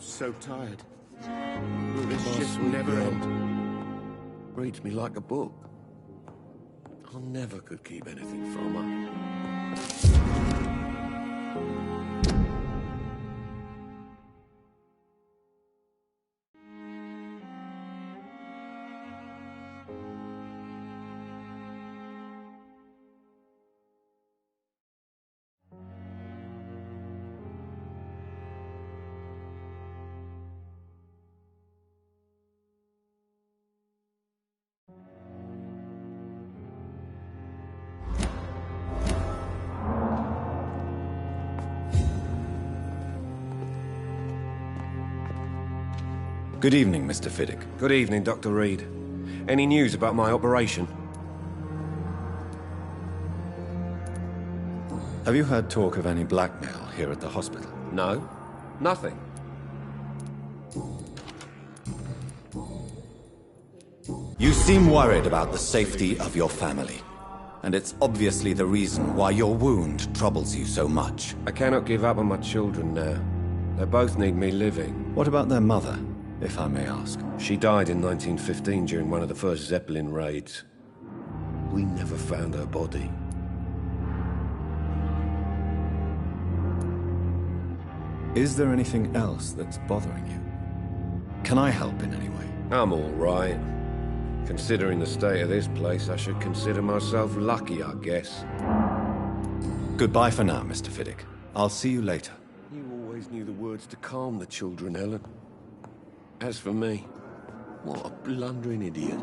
so tired. Will this just never end? Reads me like a book. I never could keep anything from her. Good evening, Mr. Fiddick. Good evening, Dr. Reed. Any news about my operation? Have you heard talk of any blackmail here at the hospital? No. Nothing. You seem worried about the safety of your family. And it's obviously the reason why your wound troubles you so much. I cannot give up on my children now. They both need me living. What about their mother, if I may ask? She died in 1915 during one of the first Zeppelin raids. We never found her body. Is there anything else that's bothering you? Can I help in any way? I'm all right. Considering the state of this place, I should consider myself lucky, I guess. Goodbye for now, Mr. Fiddick. I'll see you later. You always knew the words to calm the children, Ellen. As for me, what a blundering idiot.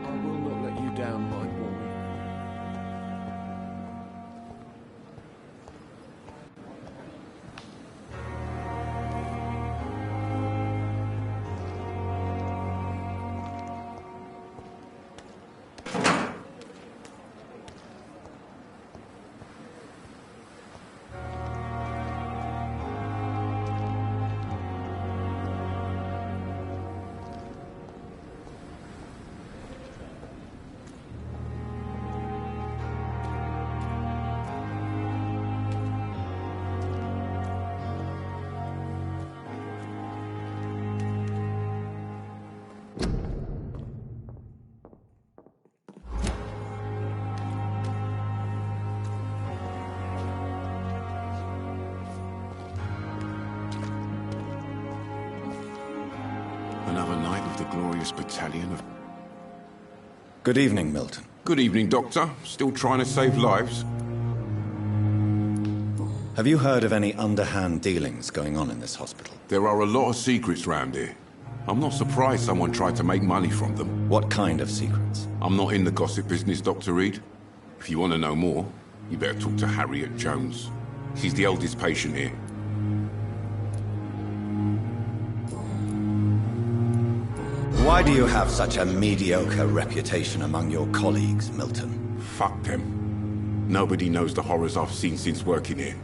I will not let you down, my boy. Another night with the glorious battalion of... Good evening, Milton. Good evening, Doctor. Still trying to save lives? Have you heard of any underhand dealings going on in this hospital? There are a lot of secrets round here. I'm not surprised someone tried to make money from them. What kind of secrets? I'm not in the gossip business, Dr. Reed. If you want to know more, you better talk to Harriet Jones. She's the oldest patient here. Why do you have such a mediocre reputation among your colleagues, Milton? Fuck them. Nobody knows the horrors I've seen since working here.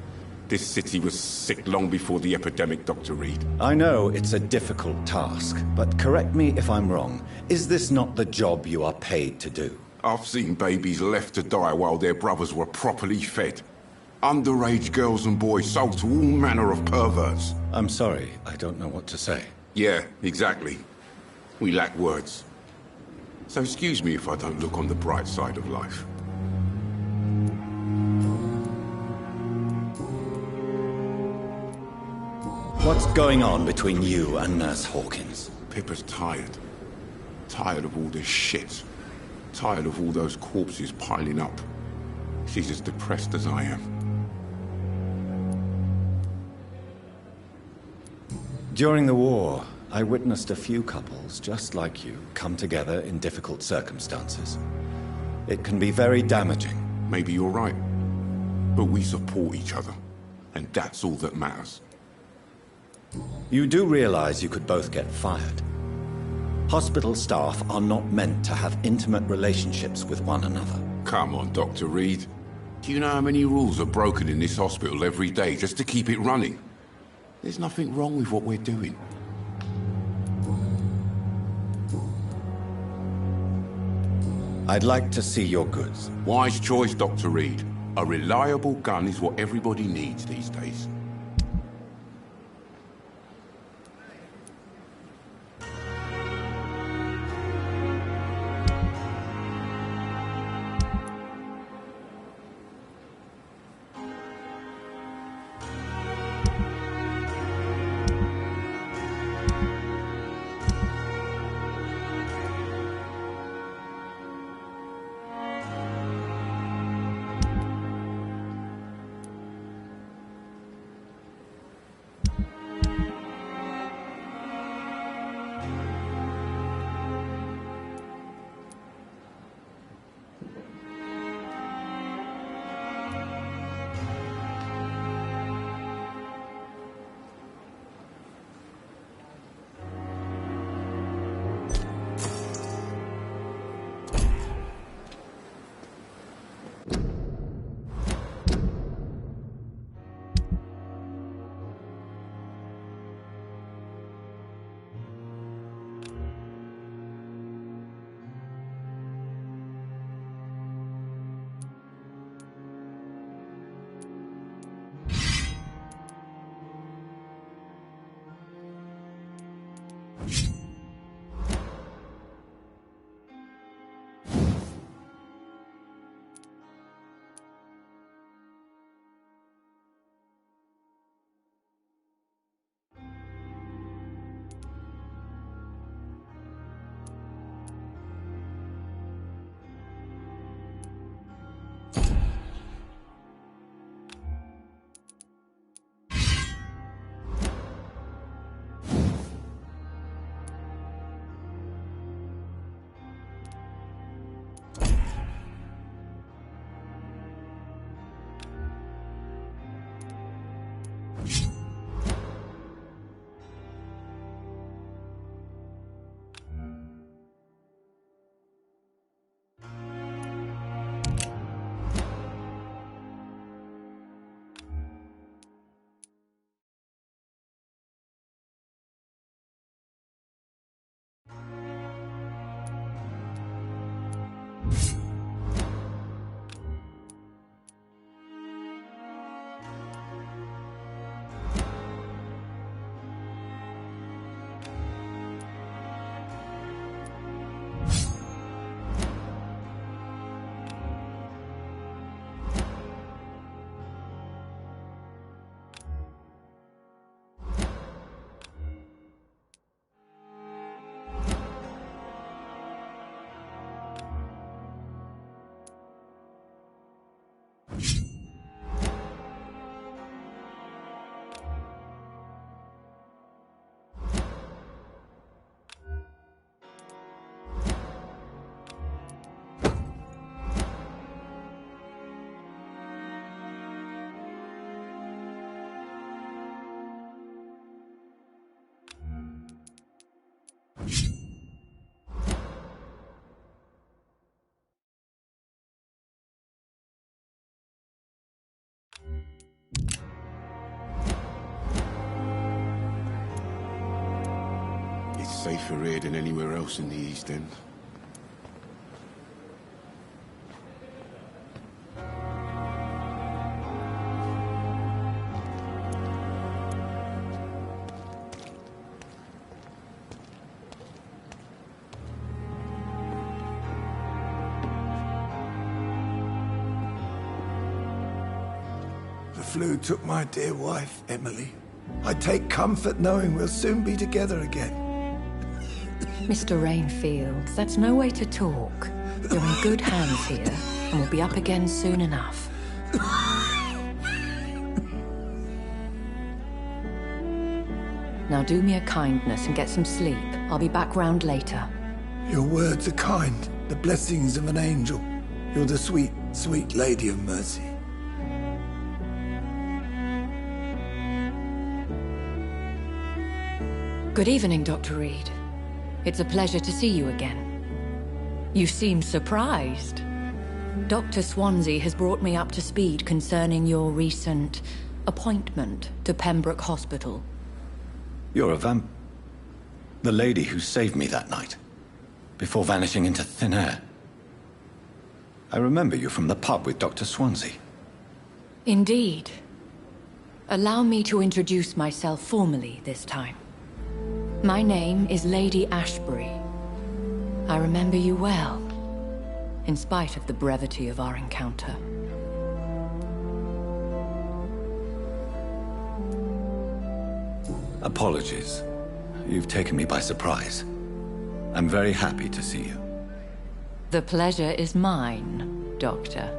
This city was sick long before the epidemic, Dr. Reed. I know it's a difficult task, but correct me if I'm wrong. Is this not the job you are paid to do? I've seen babies left to die while their brothers were properly fed. Underage girls and boys sold to all manner of perverts. I'm sorry, I don't know what to say. Yeah, exactly. We lack words. So excuse me if I don't look on the bright side of life. What's going on between you and Nurse Hawkins? Pippa's tired. Tired of all this shit. Tired of all those corpses piling up. She's as depressed as I am. During the war, I witnessed a few couples just like you come together in difficult circumstances. It can be very damaging. Maybe you're right. But we support each other. And that's all that matters. You do realize you could both get fired. Hospital staff are not meant to have intimate relationships with one another. Come on, Dr. Reed. Do you know how many rules are broken in this hospital every day just to keep it running? There's nothing wrong with what we're doing. I'd like to see your goods. Wise choice, Dr. Reed. A reliable gun is what everybody needs these days. It's safer here than anywhere else in the East End. The flu took my dear wife, Emily. I take comfort knowing we'll soon be together again. Mr. Rainfield, that's no way to talk. You're in good hands here, and we'll be up again soon enough. Now do me a kindness and get some sleep. I'll be back round later. Your words are kind, the blessings of an angel. You're the sweet, sweet Lady of Mercy. Good evening, Dr. Reed. It's a pleasure to see you again. You seem surprised. Dr. Swansea has brought me up to speed concerning your recent appointment to Pembroke Hospital. You're a the lady who saved me that night, before vanishing into thin air. I remember you from the pub with Dr. Swansea. Indeed. Allow me to introduce myself formally this time. My name is Lady Ashbury. I remember you well, in spite of the brevity of our encounter. Apologies. You've taken me by surprise. I'm very happy to see you. The pleasure is mine, Doctor.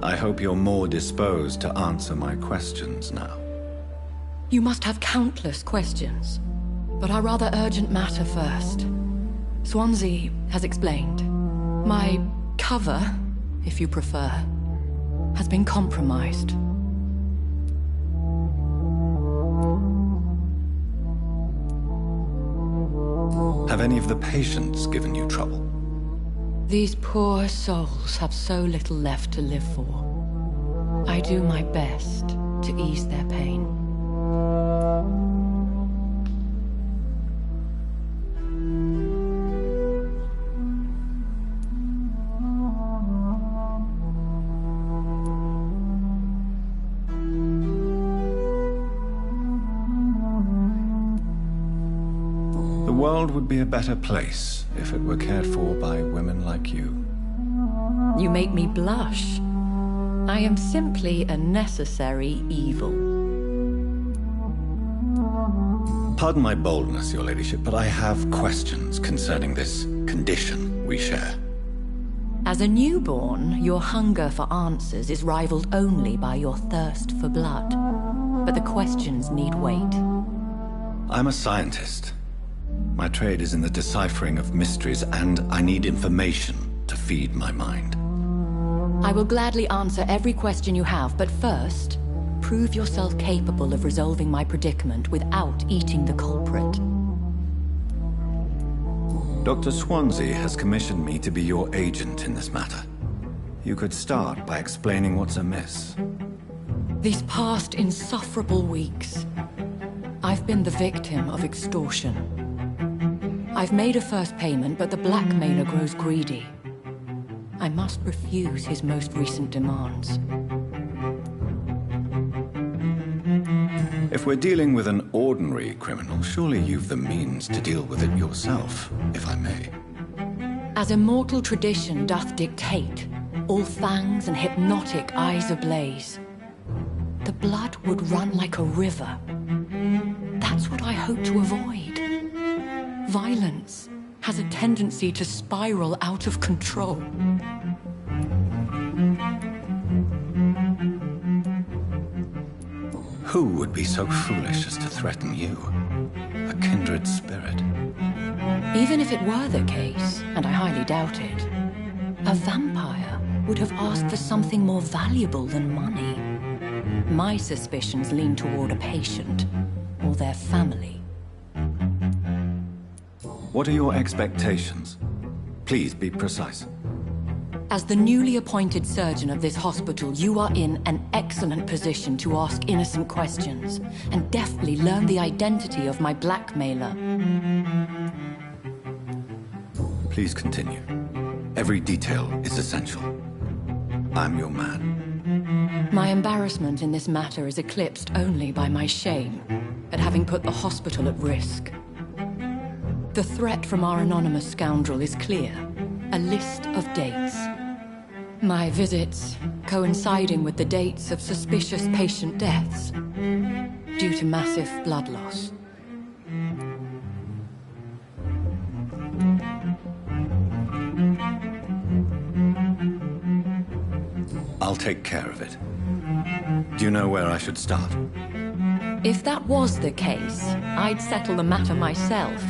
I hope you're more disposed to answer my questions now. You must have countless questions, but our rather urgent matter first. Swansea has explained. My cover, if you prefer, has been compromised. Have any of the patients given you trouble? These poor souls have so little left to live for. I do my best to ease their pain. The world would be a better place if it were cared for by women like you. You make me blush. I am simply a necessary evil. Pardon my boldness, Your Ladyship, but I have questions concerning this condition we share. As a newborn, your hunger for answers is rivaled only by your thirst for blood. But the questions need wait. I'm a scientist. My trade is in the deciphering of mysteries, and I need information to feed my mind. I will gladly answer every question you have, but first, prove yourself capable of resolving my predicament without eating the culprit. Dr. Swansea has commissioned me to be your agent in this matter. You could start by explaining what's amiss. These past insufferable weeks, I've been the victim of extortion. I've made a first payment, but the blackmailer grows greedy. I must refuse his most recent demands. If we're dealing with an ordinary criminal, surely you've the means to deal with it yourself, if I may. As immortal tradition doth dictate, all fangs and hypnotic eyes ablaze, the blood would run like a river. That's what I hope to avoid. Violence has a tendency to spiral out of control. Who would be so foolish as to threaten you? A kindred spirit. Even if it were the case, and I highly doubt it, a vampire would have asked for something more valuable than money. My suspicions lean toward a patient or their family. What are your expectations? Please be precise. As the newly appointed surgeon of this hospital, you are in an excellent position to ask innocent questions and deftly learn the identity of my blackmailer. Please continue. Every detail is essential. I'm your man. My embarrassment in this matter is eclipsed only by my shame at having put the hospital at risk. The threat from our anonymous scoundrel is clear. A list of dates. My visits coinciding with the dates of suspicious patient deaths due to massive blood loss. I'll take care of it. Do you know where I should start? If that was the case, I'd settle the matter myself.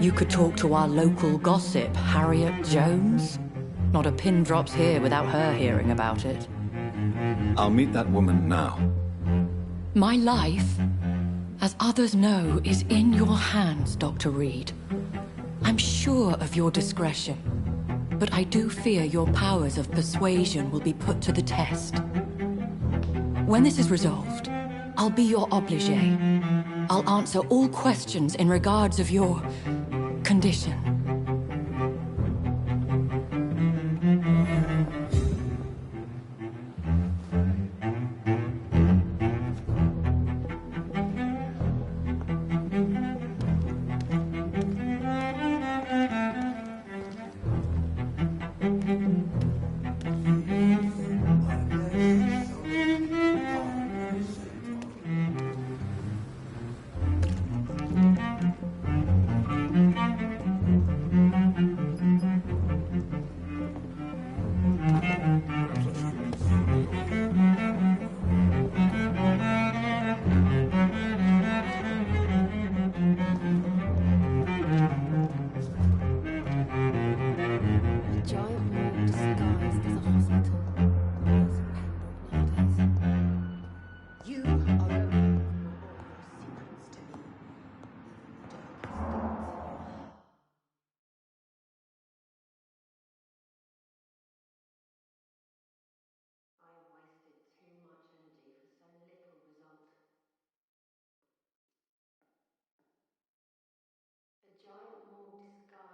You could talk to our local gossip, Harriet Jones. Not a pin drops here without her hearing about it. I'll meet that woman now. My life, as others know, is in your hands, Dr. Reed. I'm sure of your discretion, but I do fear your powers of persuasion will be put to the test. When this is resolved, I'll be your obligé. I'll answer all questions in regards of your condition.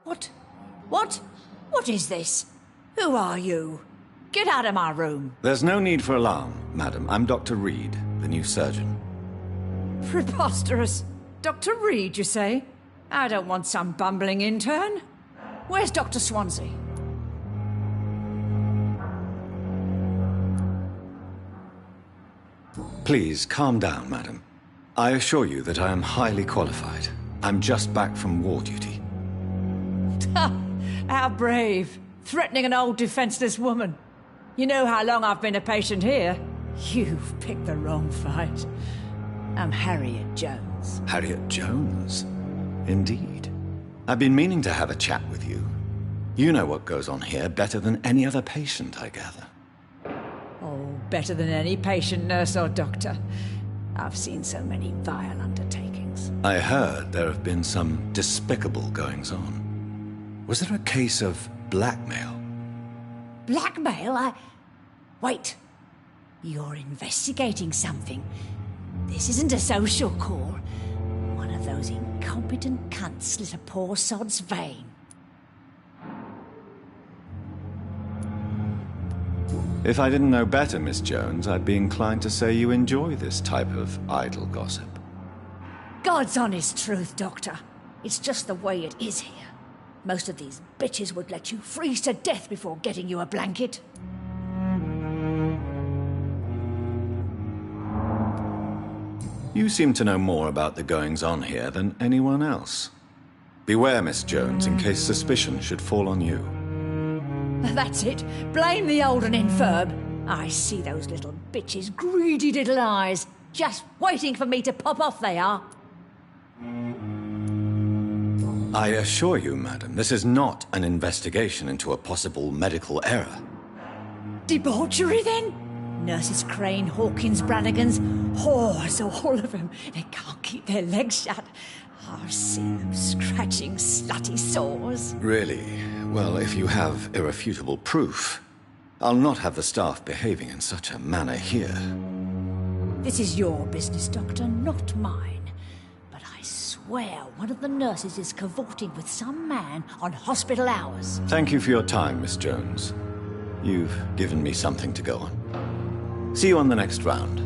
What? What? What is this? Who are you? Get out of my room. There's no need for alarm, madam. I'm Dr. Reed, the new surgeon. Preposterous. Dr. Reed, you say? I don't want some bumbling intern. Where's Dr. Swansea? Please, calm down, madam. I assure you that I am highly qualified. I'm just back from war duty. How brave. Threatening an old defenseless woman. You know how long I've been a patient here? You've picked the wrong fight. I'm Harriet Jones. Harriet Jones? Indeed. I've been meaning to have a chat with you. You know what goes on here better than any other patient, I gather. Oh, better than any patient, nurse or doctor. I've seen so many vile undertakings. I heard there have been some despicable goings-on. Was there a case of blackmail? Blackmail? Wait. You're investigating something. This isn't a social call. One of those incompetent cunts slit a poor sod's vein. If I didn't know better, Miss Jones, I'd be inclined to say you enjoy this type of idle gossip. God's honest truth, Doctor. It's just the way it is here. Most of these bitches would let you freeze to death before getting you a blanket. You seem to know more about the goings-on here than anyone else. Beware, Miss Jones, in case suspicion should fall on you. That's it. Blame the old and infirm. I see those little bitches' greedy little eyes. Just waiting for me to pop off, they are. I assure you, madam, this is not an investigation into a possible medical error. Debauchery, then? Nurses Crane, Hawkins, Brannigans, whores, all of them. They can't keep their legs shut. I've seen them scratching slutty sores. Really? Well, if you have irrefutable proof, I'll not have the staff behaving in such a manner here. This is your business, Doctor, not mine. But I swear one of the nurses is cavorting with some man on hospital hours. Thank you for your time, Miss Jones. You've given me something to go on. See you on the next round.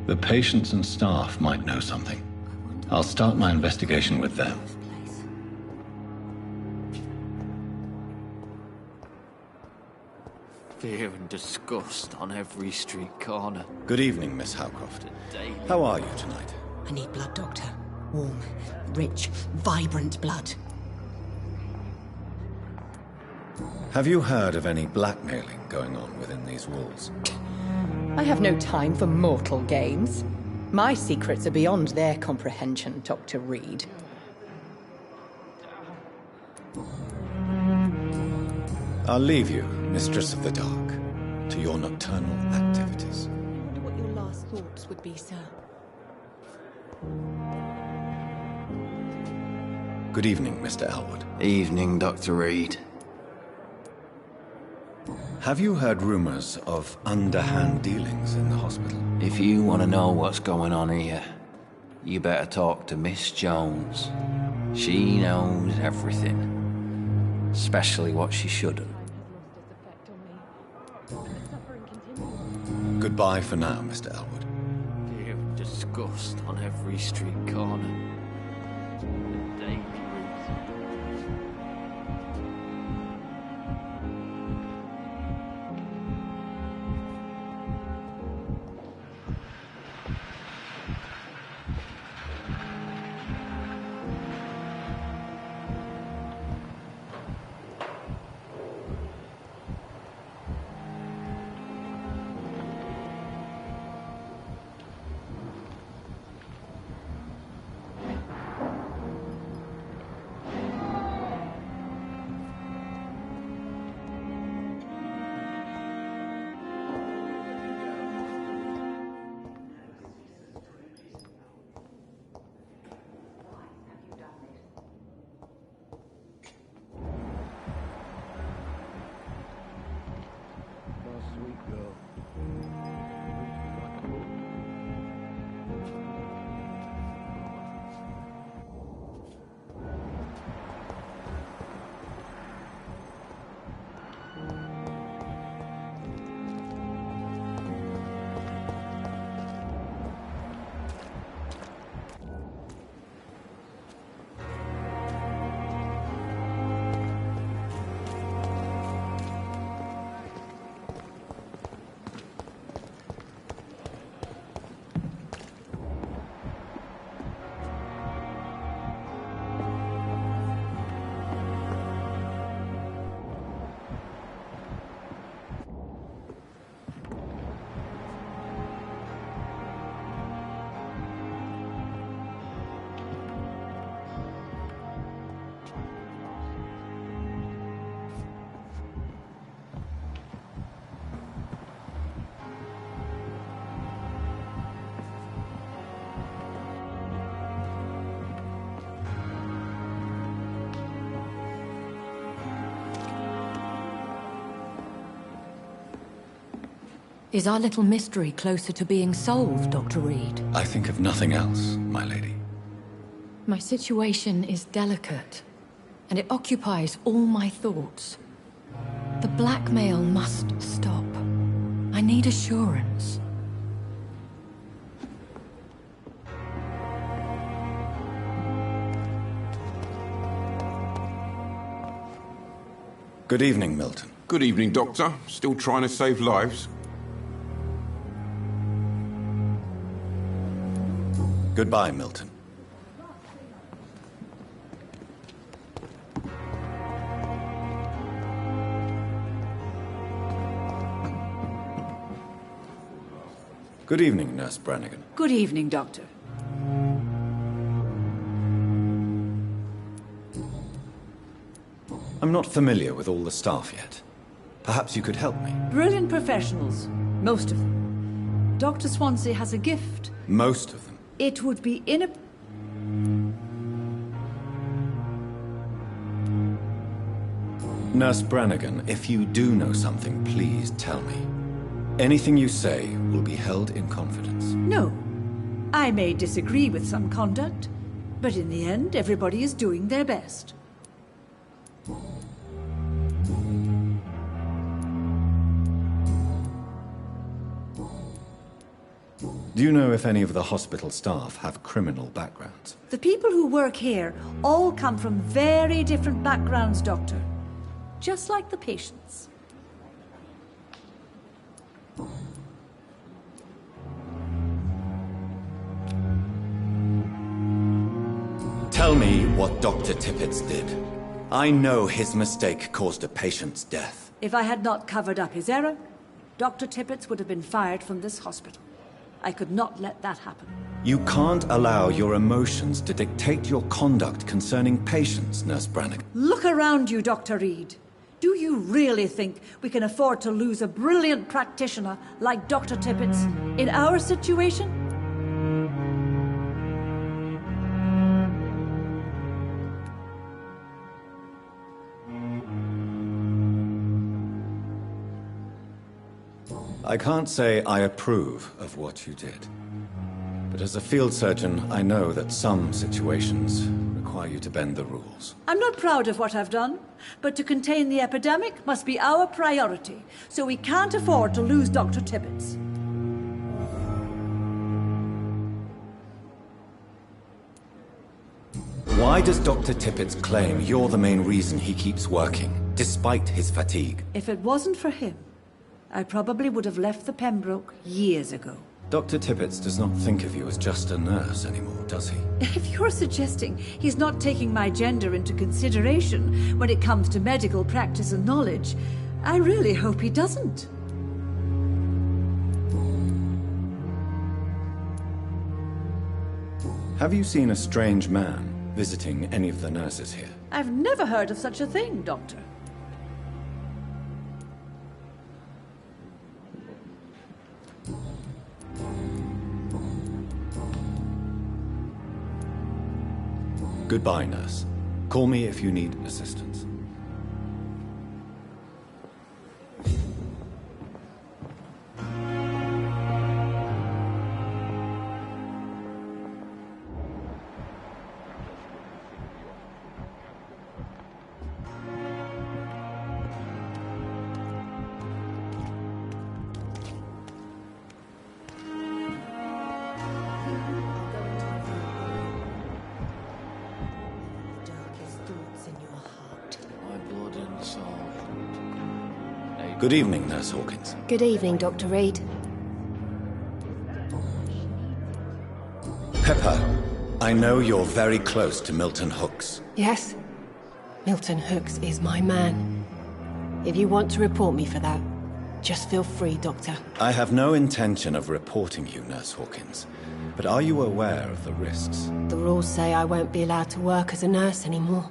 The patients and staff might know something. I'll start my investigation with them. Fear and disgust on every street corner. Good evening, Miss Howcroft. How are you tonight? I need blood, Doctor. Warm, rich, vibrant blood. Have you heard of any blackmailing going on within these walls? I have no time for mortal games. My secrets are beyond their comprehension, Dr. Reed. I'll leave you, Mistress of the Dark, to your nocturnal activities. I wonder what your last thoughts would be, sir. Good evening, Mr. Elwood. Evening, Dr. Reed. Have you heard rumors of underhand dealings in the hospital? If you want to know what's going on here, you better talk to Miss Jones. She knows everything. Especially what she shouldn't. Goodbye for now, Mr. Elwood. Fear and disgust on every street corner. The daily routine. Is our little mystery closer to being solved, Dr. Reed? I think of nothing else, my lady. My situation is delicate, and it occupies all my thoughts. The blackmail must stop. I need assurance. Good evening, Milton. Good evening, Doctor. Still trying to save lives? Goodbye, Milton. Good evening, Nurse Brannigan. Good evening, Doctor. I'm not familiar with all the staff yet. Perhaps you could help me. Brilliant professionals. Most of them. Dr. Swansea has a gift. Most of them. It would be Nurse Brannigan, if you do know something, please tell me. Anything you say will be held in confidence. No. I may disagree with some conduct, but in the end, everybody is doing their best. Do you know if any of the hospital staff have criminal backgrounds? The people who work here all come from very different backgrounds, Doctor. Just like the patients. Tell me what Dr. Tippett did. I know his mistake caused a patient's death. If I had not covered up his error, Dr. Tippett would have been fired from this hospital. I could not let that happen. You can't allow your emotions to dictate your conduct concerning patients, Nurse Brannigan. Look around you, Dr. Reed. Do you really think we can afford to lose a brilliant practitioner like Dr. Tippett in our situation? I can't say I approve of what you did. But as a field surgeon, I know that some situations require you to bend the rules. I'm not proud of what I've done, but to contain the epidemic must be our priority, so we can't afford to lose Dr. Tippett. Why does Dr. Tippett claim you're the main reason he keeps working, despite his fatigue? If it wasn't for him, I probably would have left the Pembroke years ago. Dr. Tippett does not think of you as just a nurse anymore, does he? If you're suggesting he's not taking my gender into consideration when it comes to medical practice and knowledge, I really hope he doesn't. Have you seen a strange man visiting any of the nurses here? I've never heard of such a thing, Doctor. Goodbye, nurse. Call me if you need assistance. Good evening, Nurse Hawkins. Good evening, Dr. Reed. Pepper, I know you're very close to Milton Hooks. Yes? Milton Hooks is my man. If you want to report me for that, just feel free, Doctor. I have no intention of reporting you, Nurse Hawkins. But are you aware of the risks? The rules say I won't be allowed to work as a nurse anymore.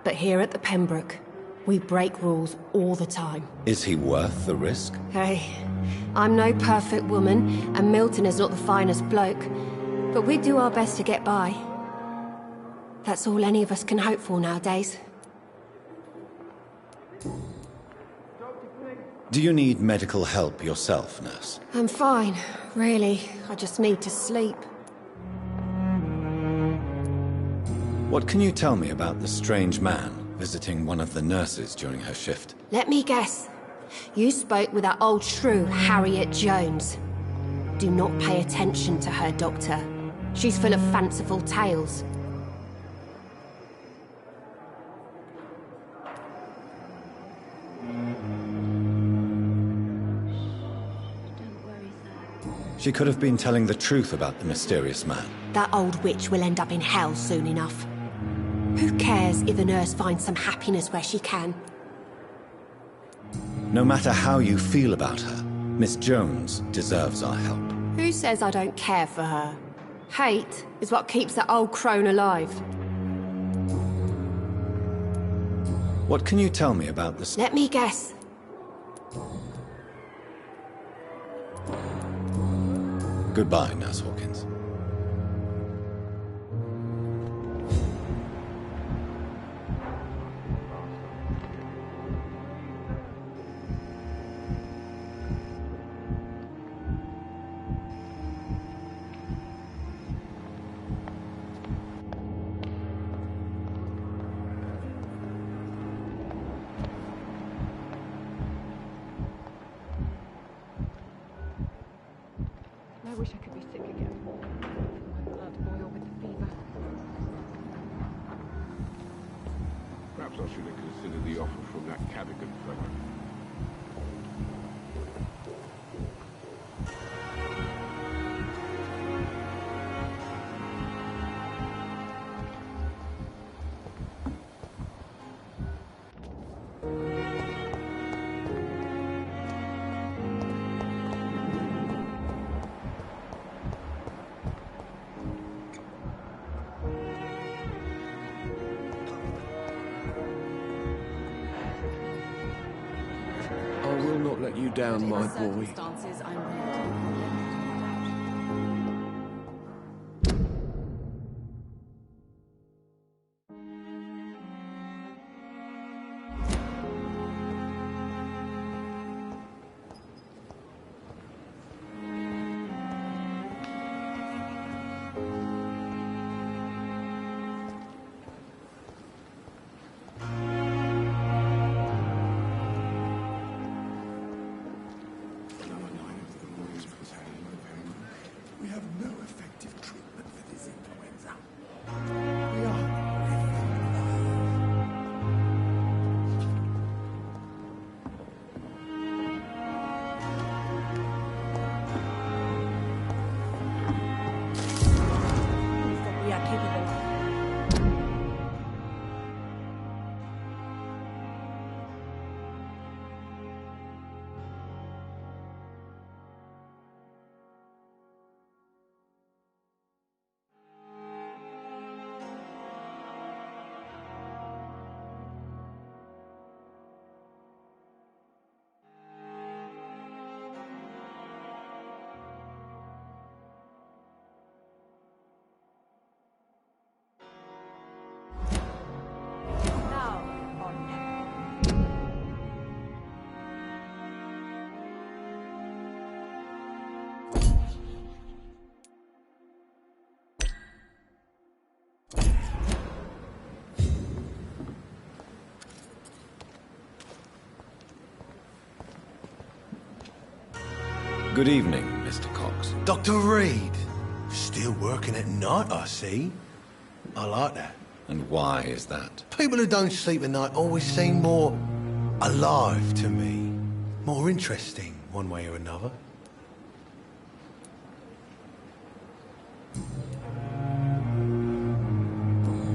But here at the Pembroke, we break rules all the time. Is he worth the risk? Hey, I'm no perfect woman, and Milton is not the finest bloke. But we do our best to get by. That's all any of us can hope for nowadays. Dr. Flint, Do you need medical help yourself, nurse? I'm fine, really. I just need to sleep. What can you tell me about the strange man visiting one of the nurses during her shift? Let me guess. You spoke with that old shrew, Harriet Jones. Do not pay attention to her, Doctor. She's full of fanciful tales. She could have been telling the truth about the mysterious man. That old witch will end up in hell soon enough. Who cares if the nurse finds some happiness where she can? No matter how you feel about her, Miss Jones deserves our help. Who says I don't care for her? Hate is what keeps that old crone alive. What can you tell me about this? Let me guess. Goodbye, Nurse Hawkins. I wish I could be sick again. My blood boil with the fever. Perhaps I should have considered the offer from that Cadogan fellow. I will not let you down, my boy. We have no effective treatment for this influenza. We are living We are capable. Good evening, Mr. Cox. Dr. Reed. Still working at night, I see. I like that. And why is that? People who don't sleep at night always seem more alive to me. More interesting, one way or another.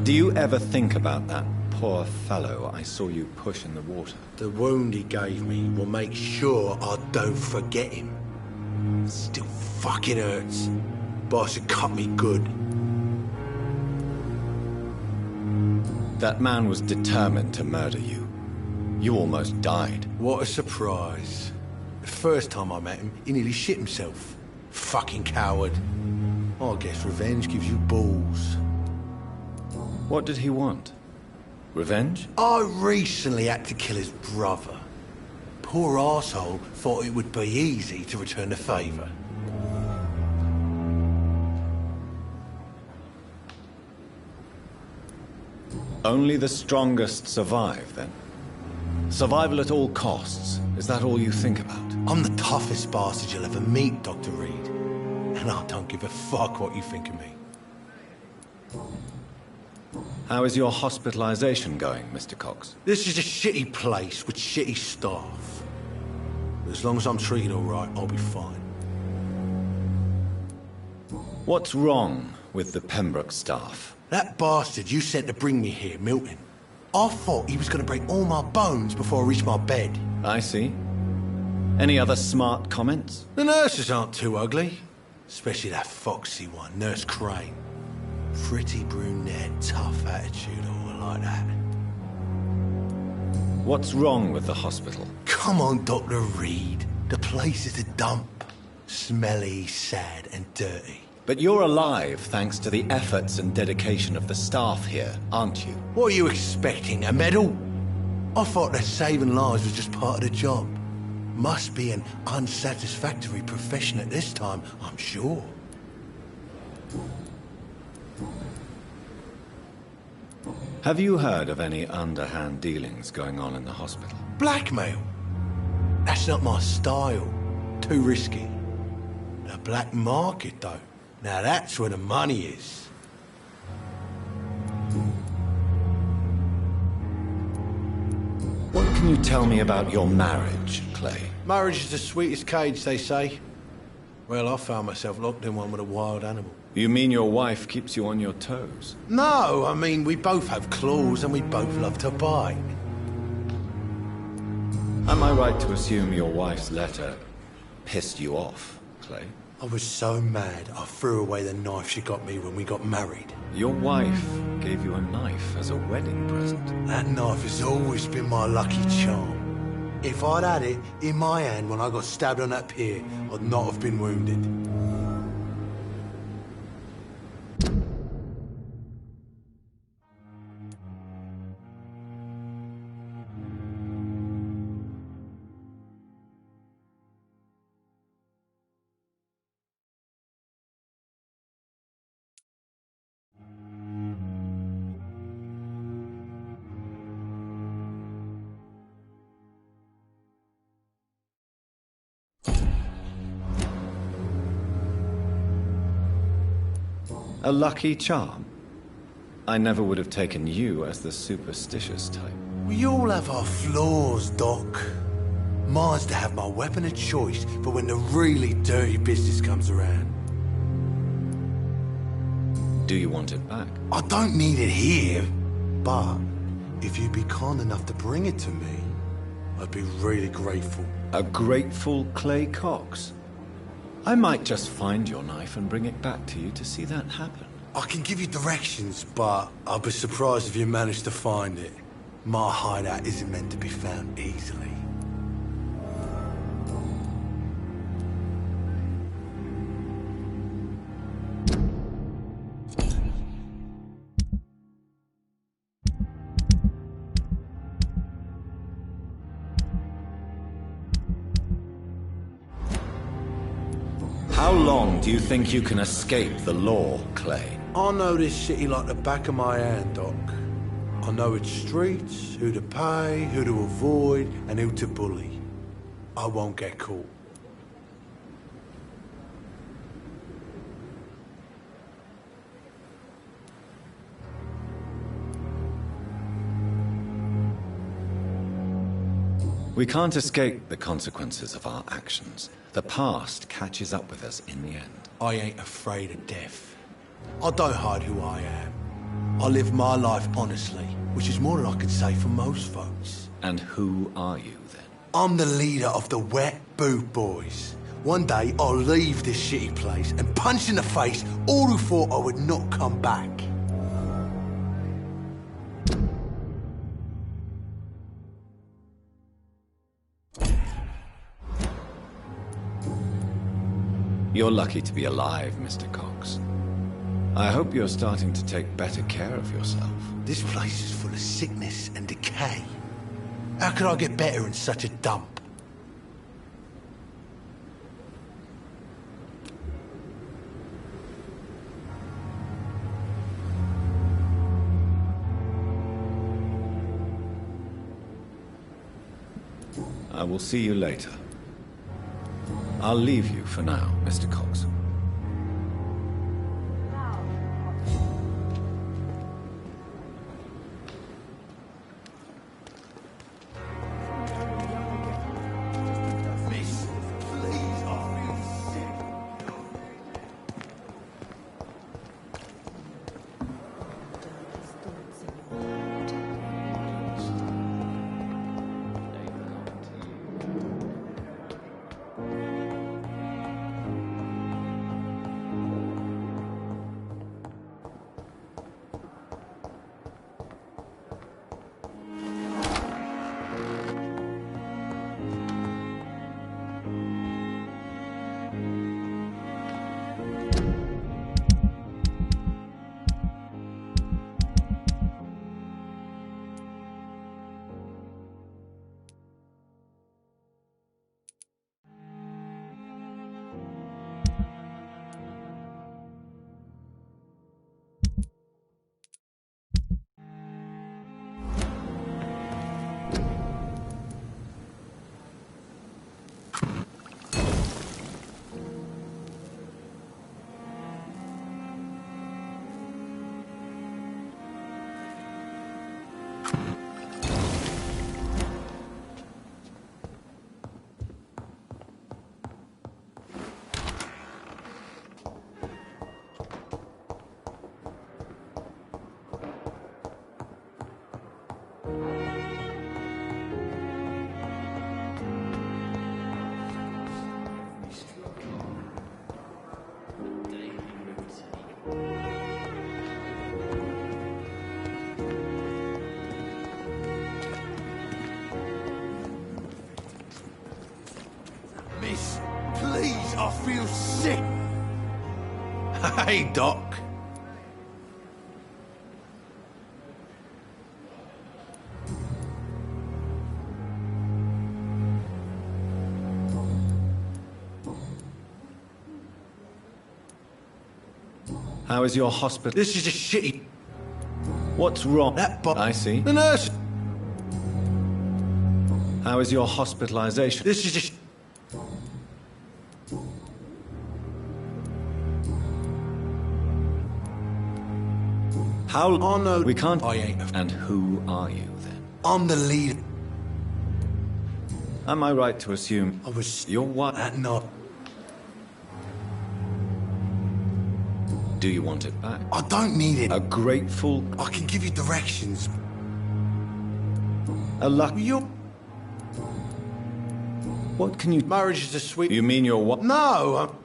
Do you ever think about that poor fellow I saw you push in the water? The wound he gave me will make sure I don't forget him. Still fucking hurts. Boss had cut me good. That man was determined to murder you. You almost died. What a surprise. The first time I met him, he nearly shit himself. Fucking coward. I guess revenge gives you balls. What did he want? Revenge? I recently had to kill his brother. poor arsehole thought it would be easy to return the favour. Only the strongest survive, then? Survival at all costs. Is that all you think about? I'm the toughest bastard you'll ever meet, Dr. Reed. And I don't give a fuck what you think of me. How is your hospitalization going, Mr. Cox? This is a shitty place with shitty staff. But as long as I'm treated all right, I'll be fine. What's wrong with the Pembroke staff? That bastard you sent to bring me here, Milton. I thought he was going to break all my bones before I reached my bed. I see. Any other smart comments? The nurses aren't too ugly. Especially that foxy one, Nurse Crane. Pretty brunette, tough attitude, all like that. What's wrong with the hospital? Come on, Dr. Reed. The place is a dump. Smelly, sad, and dirty. But you're alive thanks to the efforts and dedication of the staff here, aren't you? What are you expecting, a medal? I thought that saving lives was just part of the job. Must be an unsatisfactory profession at this time, I'm sure. Have you heard of any underhand dealings going on in the hospital? Blackmail? That's not my style. Too risky. The black market, though. Now that's where the money is. What can you tell me about your marriage, Clay? Marriage is the sweetest cage, they say. Well, I found myself locked in one with a wild animal. You mean your wife keeps you on your toes? No, I mean, we both have claws and we both love to bite. Am I right to assume your wife's letter pissed you off, Clay? I was so mad, I threw away the knife she got me when we got married. Your wife gave you a knife as a wedding present. That knife has always been my lucky charm. If I'd had it in my hand when I got stabbed on that pier, I'd not have been wounded. A lucky charm? I never would have taken you as the superstitious type. We all have our flaws, Doc. Mine's to have my weapon of choice for when the really dirty business comes around. Do you want it back? I don't need it here, but if you'd be kind enough to bring it to me, I'd be really grateful. A grateful Clay Cox? I might just find your knife and bring it back to you to see that happen. I can give you directions, but I'll be surprised if you manage to find it. My hideout isn't meant to be found easily. How long do you think you can escape the law, Clay? I know this city like the back of my hand, Doc. I know its streets, who to pay, who to avoid, and who to bully. I won't get caught. We can't escape the consequences of our actions. The past catches up with us in the end. I ain't afraid of death. I don't hide who I am. I live my life honestly, which is more than I could say for most folks. And who are you, then? I'm the leader of the Wet Boot Boys. One day, I'll leave this shitty place and punch in the face all who thought I would not come back. You're lucky to be alive, Mr. Cox. I hope you're starting to take better care of yourself. This place is full of sickness and decay. How could I get better in such a dump? I will see you later. I'll leave you for now, Mr. Cox. Miss, please, I feel sick. Hey, Doc. How is your hospital? This is a shitty... What's wrong? That I see. The nurse... How is your hospitalization? This is just... How... Oh, no. We can't... I ain't... And who are you, then? I'm the leader. Am I right to assume... I was... You're what? That not... Do you want it back? I don't need it. A grateful... I can give you directions. A luck... You're... What can you... Marriage is a sweet... You mean you're what? No,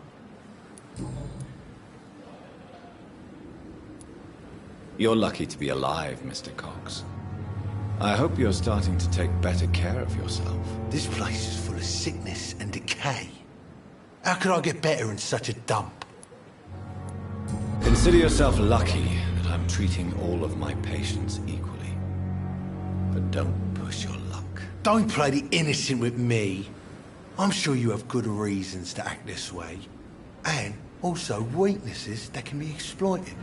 You're lucky to be alive, Mr. Cox. I hope you're starting to take better care of yourself. This place is full of sickness and decay. How could I get better in such a dump? Consider yourself lucky that I'm treating all of my patients equally. But don't push your luck. Don't play the innocent with me. I'm sure you have good reasons to act this way. And also weaknesses that can be exploited.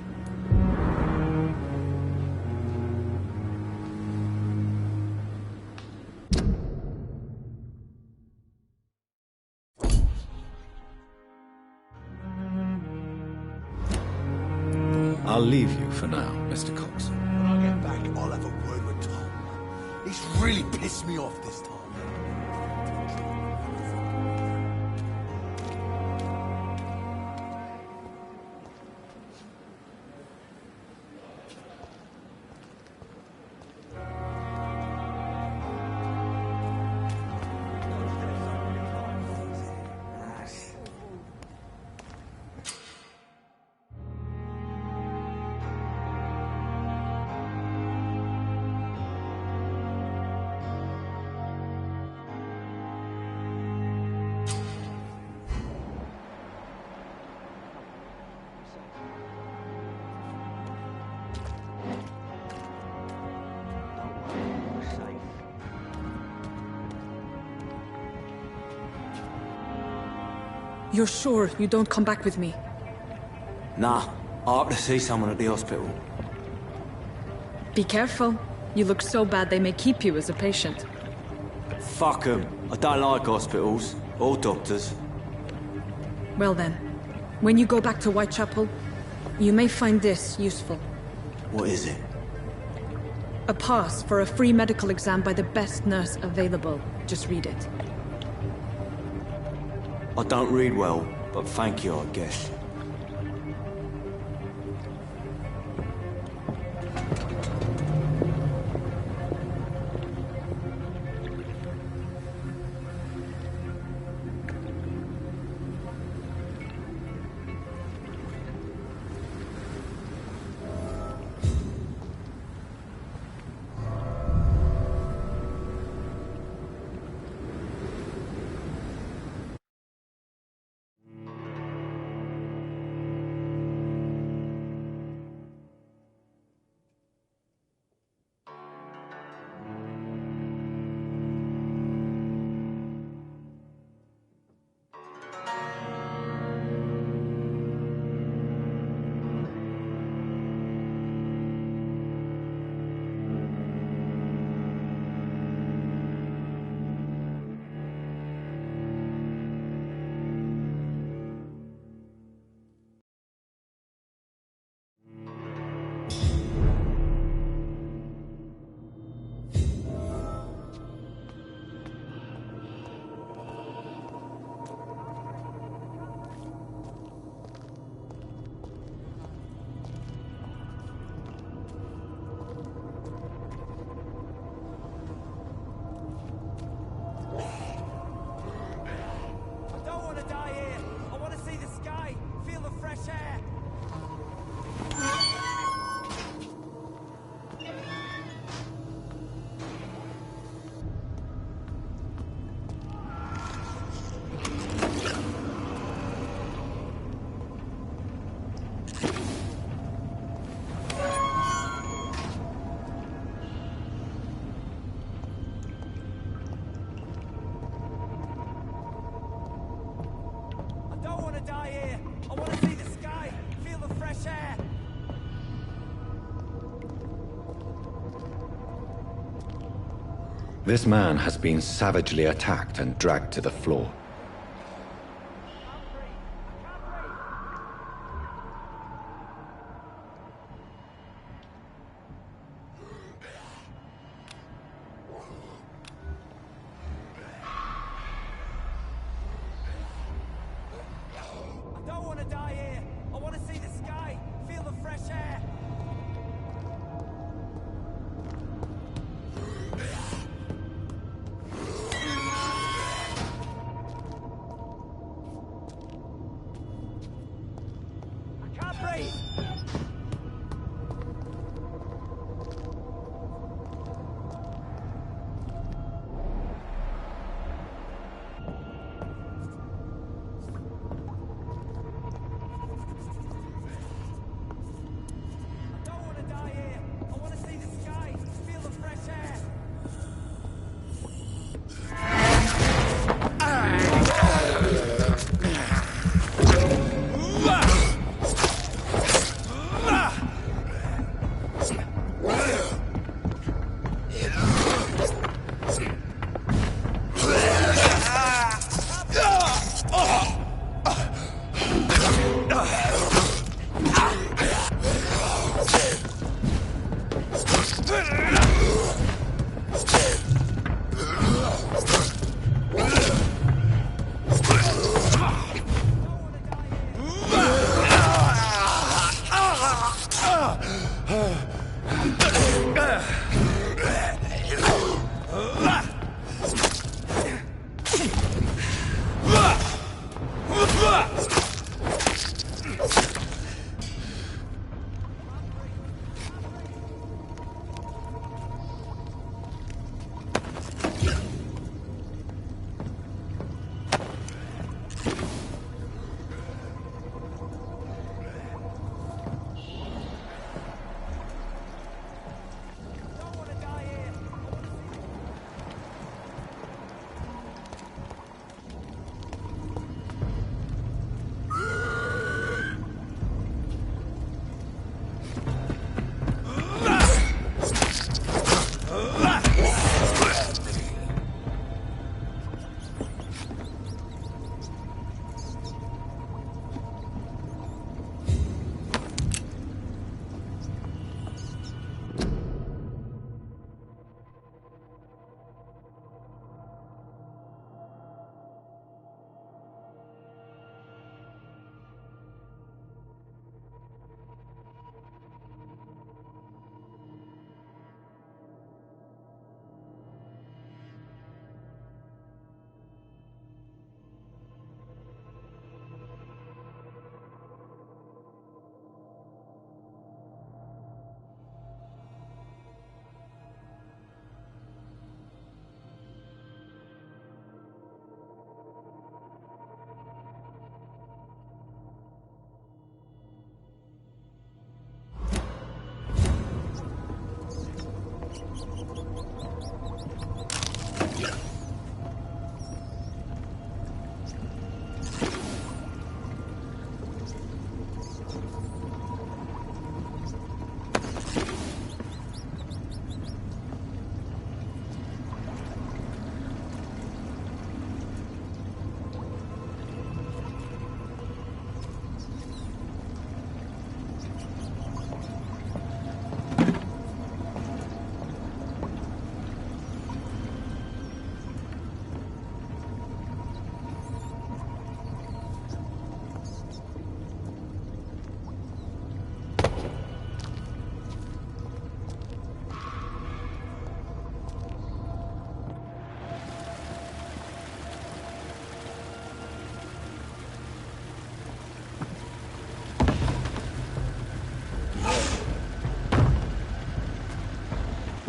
I'll leave you for now, Mr. Cox. When I get back, I'll have a word with Tom. He's really pissed me off this time. You're sure you don't come back with me? Nah, I have to see someone at the hospital. Be careful. You look so bad they may keep you as a patient. Fuck 'em. I don't like hospitals or doctors. Well then, when you go back to Whitechapel, you may find this useful. What is it? A pass for a free medical exam by the best nurse available. Just read it. I don't read well, but thank you, I guess. This man has been savagely attacked and dragged to the floor.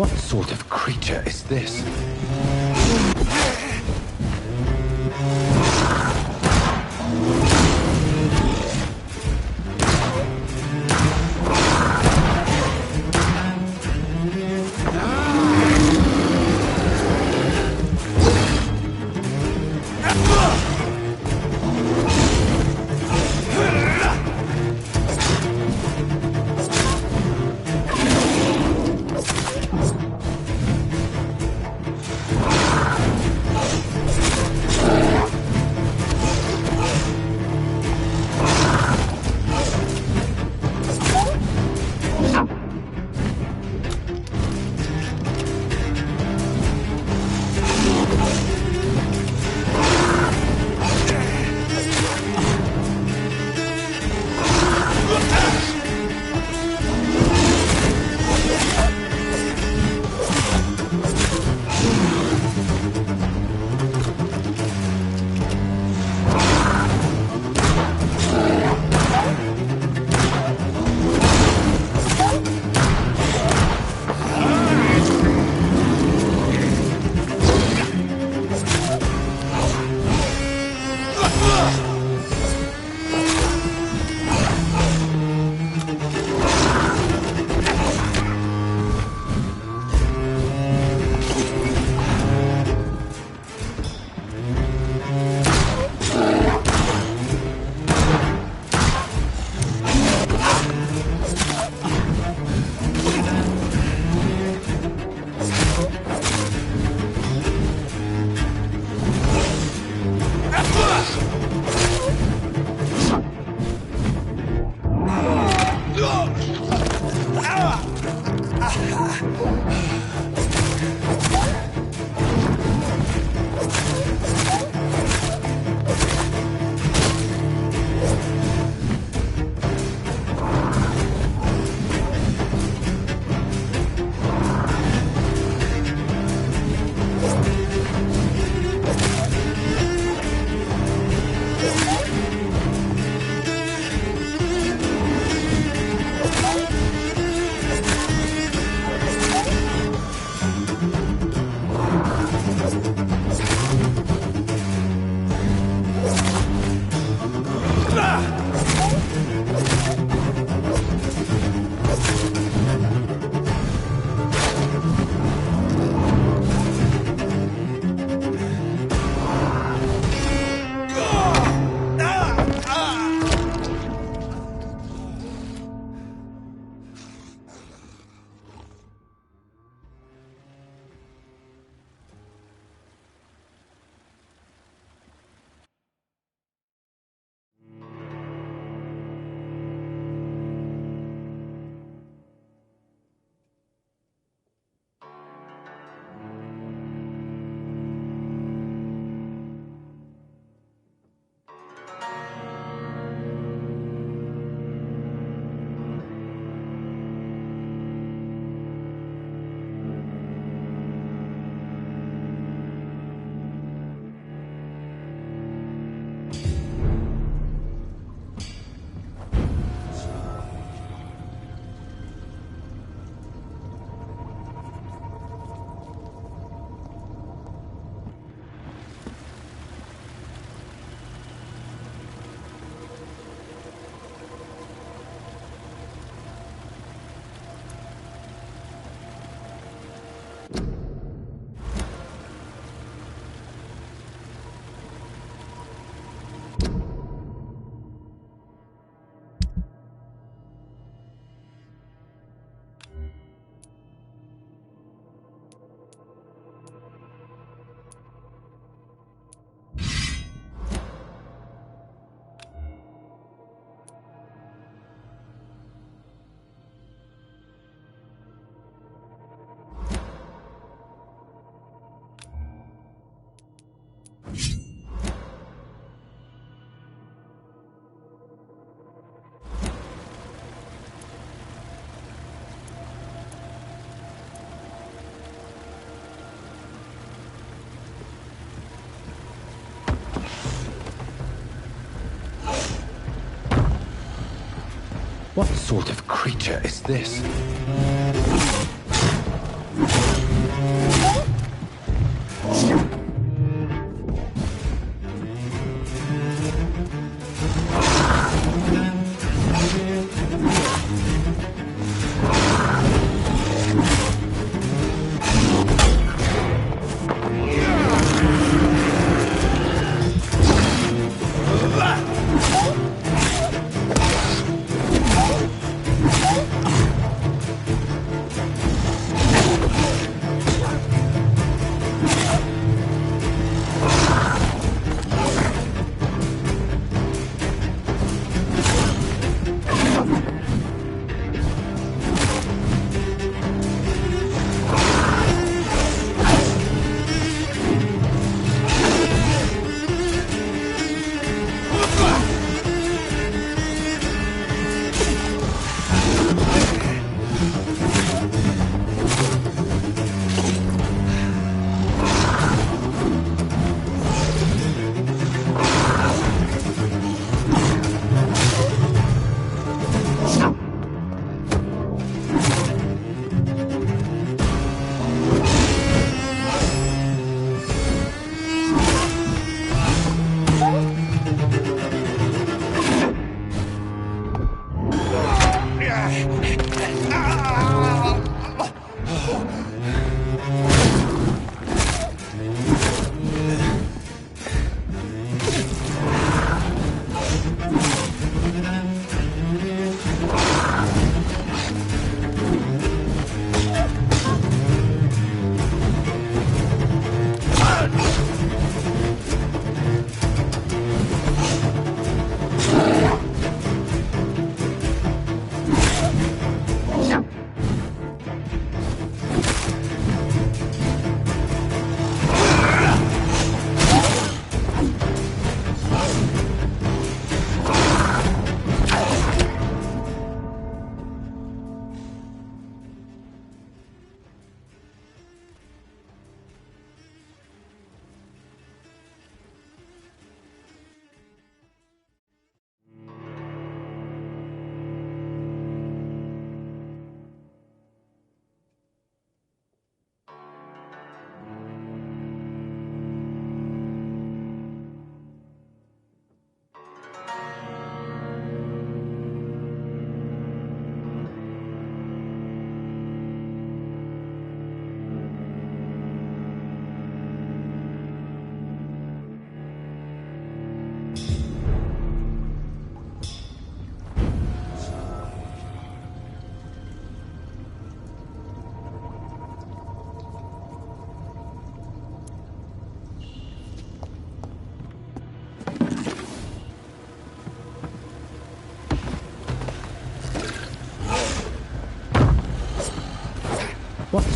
What sort of creature is this? What sort of creature is this?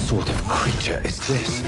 sort of creature is this?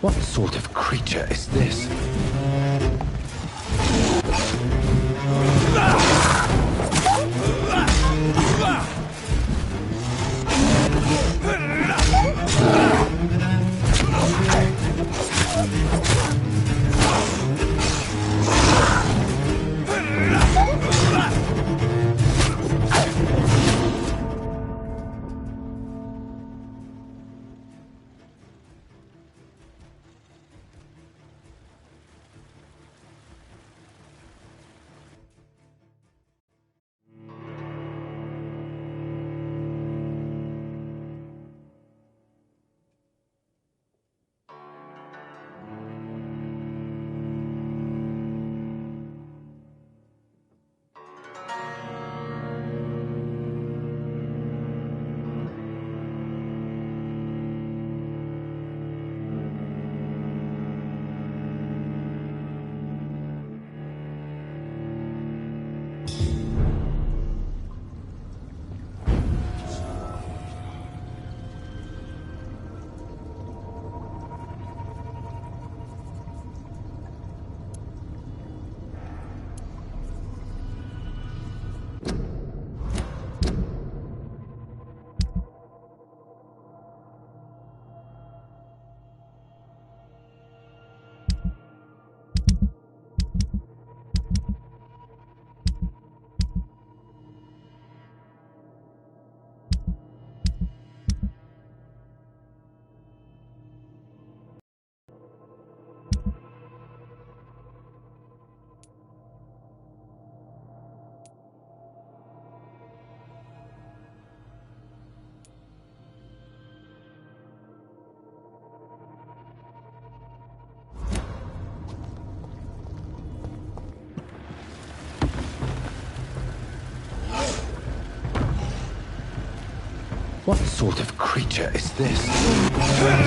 What sort of creature is this? What sort of creature is this?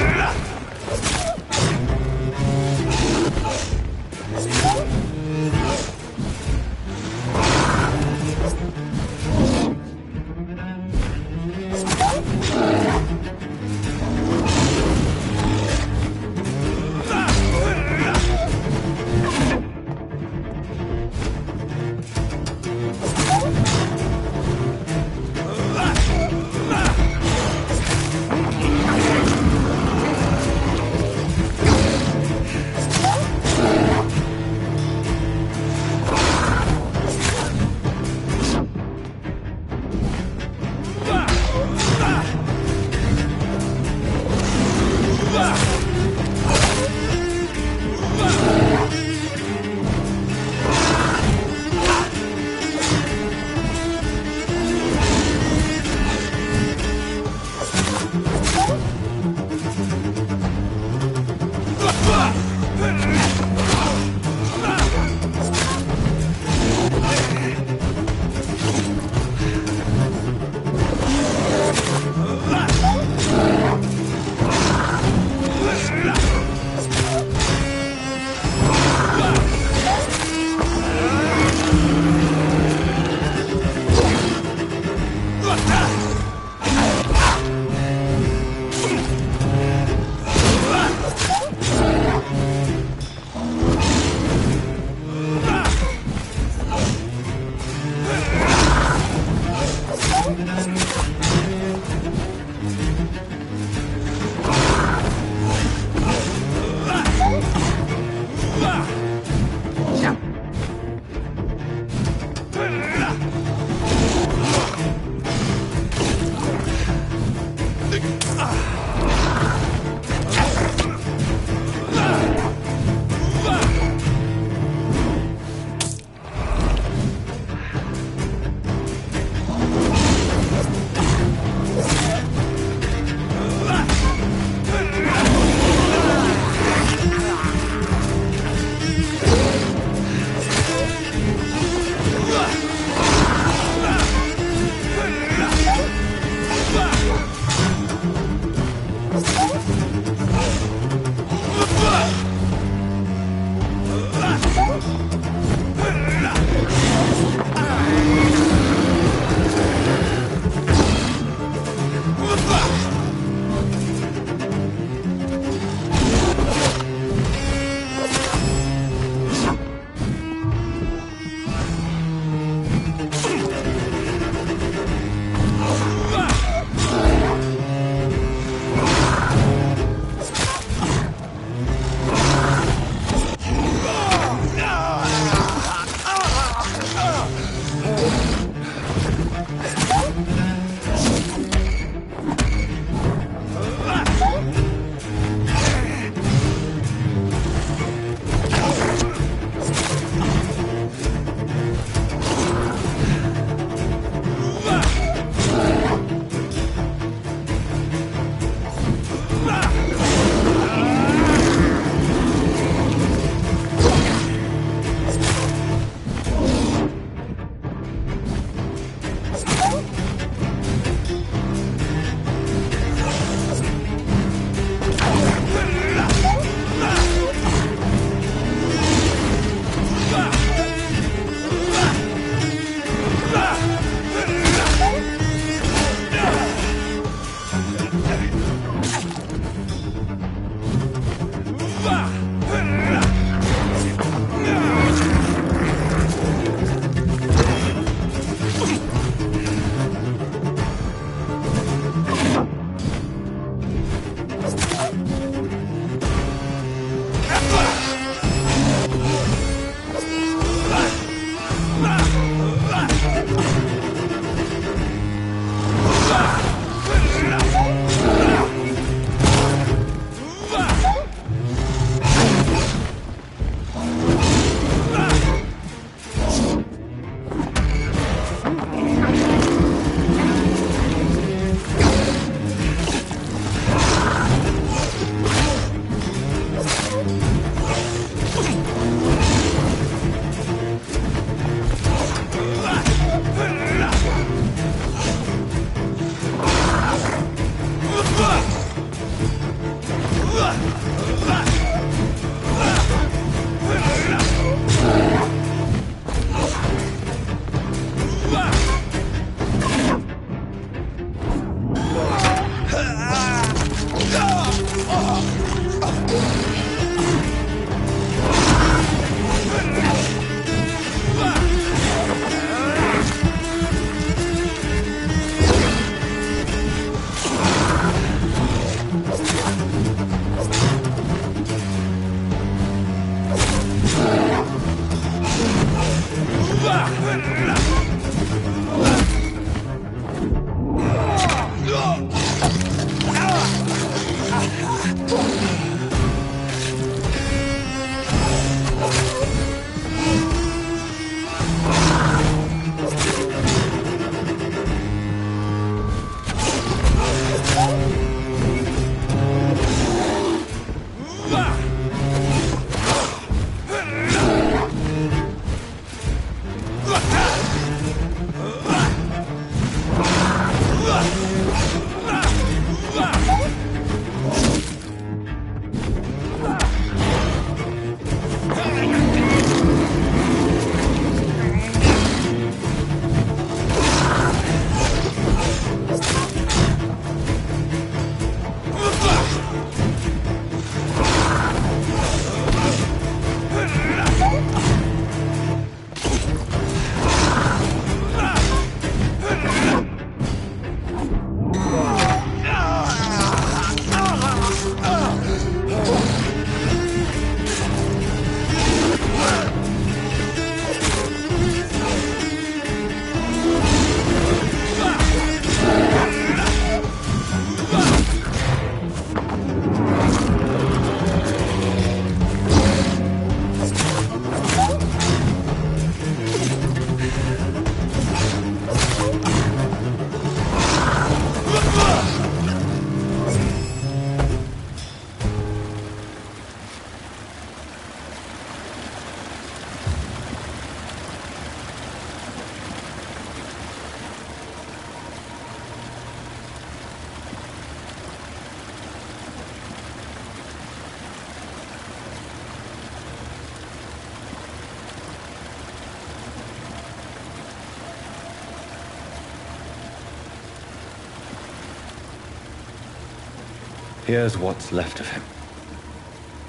Here's what's left of him.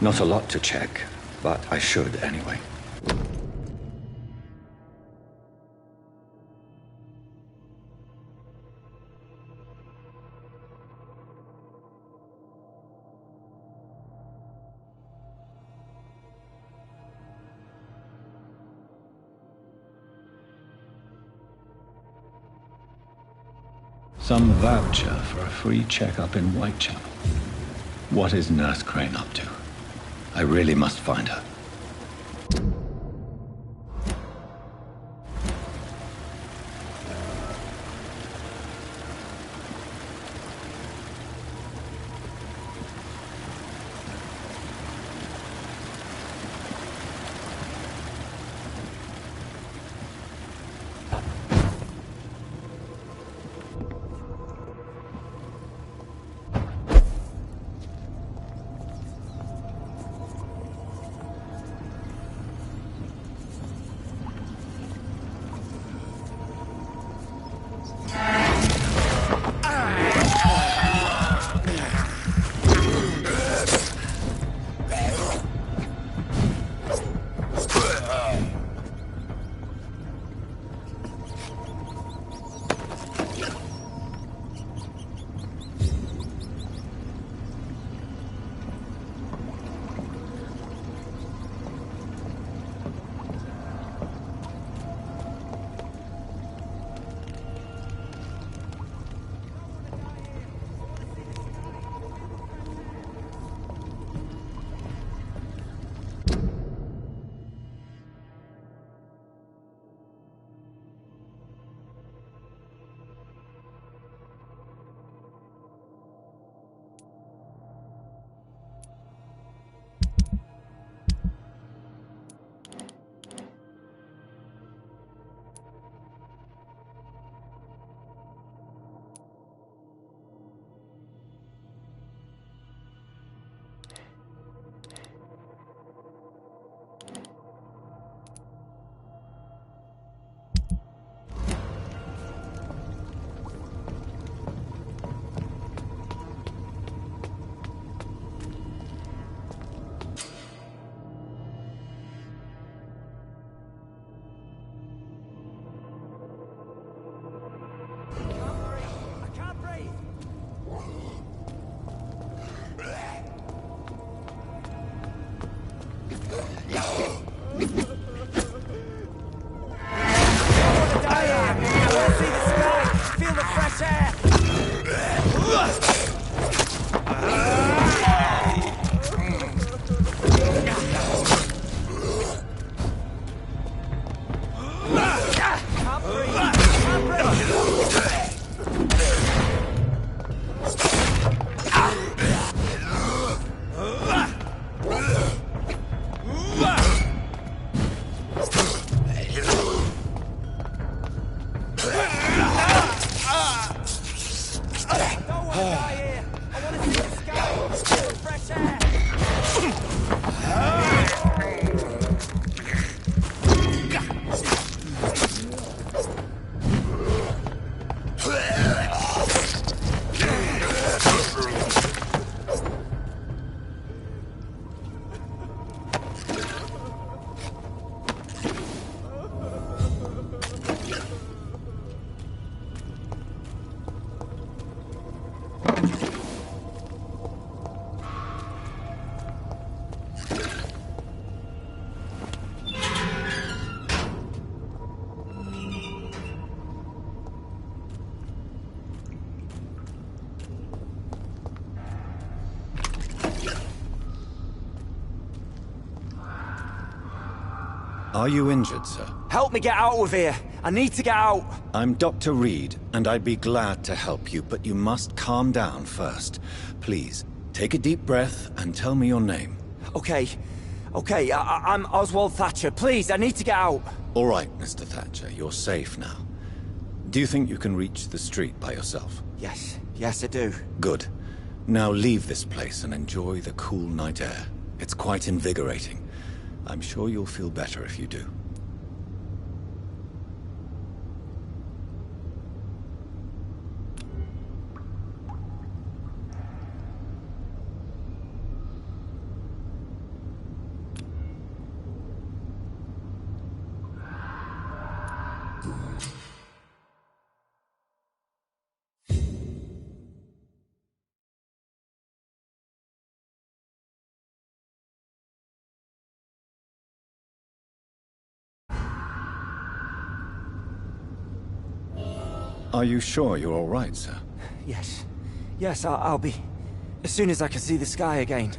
Not a lot to check, but I should anyway. Some voucher for a free checkup in Whitechapel. What is Nurse Crane up to? I really must find her. Are you injured, sir? Help me get out of here. I need to get out. I'm Dr. Reed, and I'd be glad to help you, but you must calm down first. Please, take a deep breath and tell me your name. Okay. I'm Oswald Thatcher. Please, I need to get out. All right, Mr. Thatcher, you're safe now. Do you think you can reach the street by yourself? Yes, I do. Good. Now leave this place and enjoy the cool night air. It's quite invigorating. I'm sure you'll feel better if you do. Are you sure you're all right, sir? Yes. Yes, I'll be. As soon as I can see the sky again.